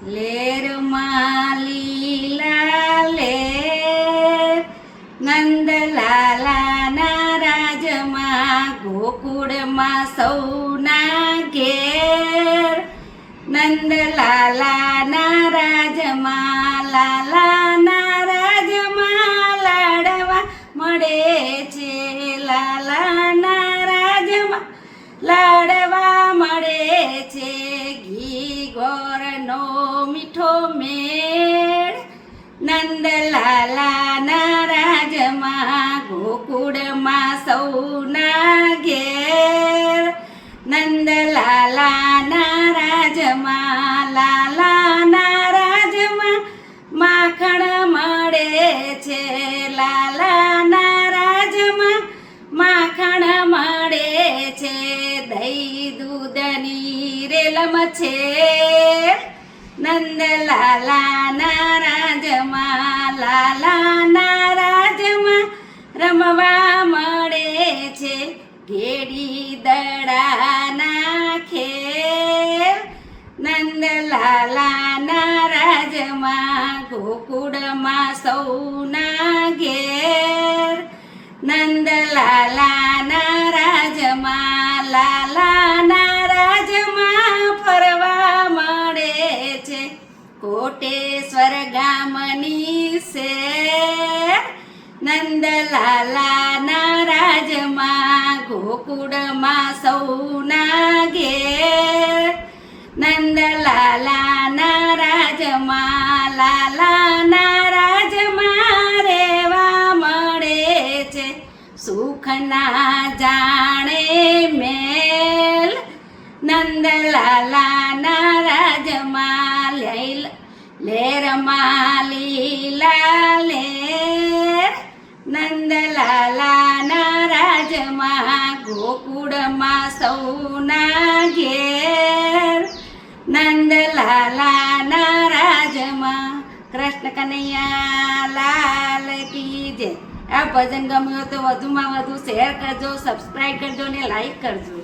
લેરમાં લીલા લેર, નંદલાલાના રાજમાં, ગોકુળમાં સૌના ઘેર. નંદલાલાના રાજમાં, લાલાના રાજમાં લાડવા મળે છે. લાલાના રાજમાં લાડવા મળે છે. ઘી ગોળનો મીઠો મેળ, નંદલાલાના રાજમાં, ગોકુળમાં સૌના ઘેર. નંદલાલાના રાજમાં, લાલાના રાજમાં માખણ મળે છે. લાલાના રાજમાં માખણ મળે છે. દહીં દૂધની રેલમ છે. નંદલાલાના રાજમાં, લાલાના રાજમાં રમવા મળે છે. ઘેડી દડાના ખેર, નંદલાલાના રાજમાં, ગોકુળમાં સૌના ઘેર. નંદલાલાના રાજમાં, લાલાના રાજમાં ફરવા મળે છે. કોટેશ્વર ગામની શેર, નંદલાલાના રાજમાં, ગોકુળમાં સૌના ઘેર. નંદલાલાના રાજમાં, લાલાના રાજમાં રેવા મળે છે. સુખના જાણે મેલ, નંદલાલાના રાજમાં, લેરમાં લીલા લેર. નંદલાલાના રાજમાં, ગોકુળમાં સૌના ઘેર. નંદલાલાના રાજમાં. કૃષ્ણ કનૈયા લાલ કી જય. આ ભજન ગમ્યું તો વધુમાં વધુ શેર કરજો, સબસ્ક્રાઈબ કરજો ને લાઈક કરજો.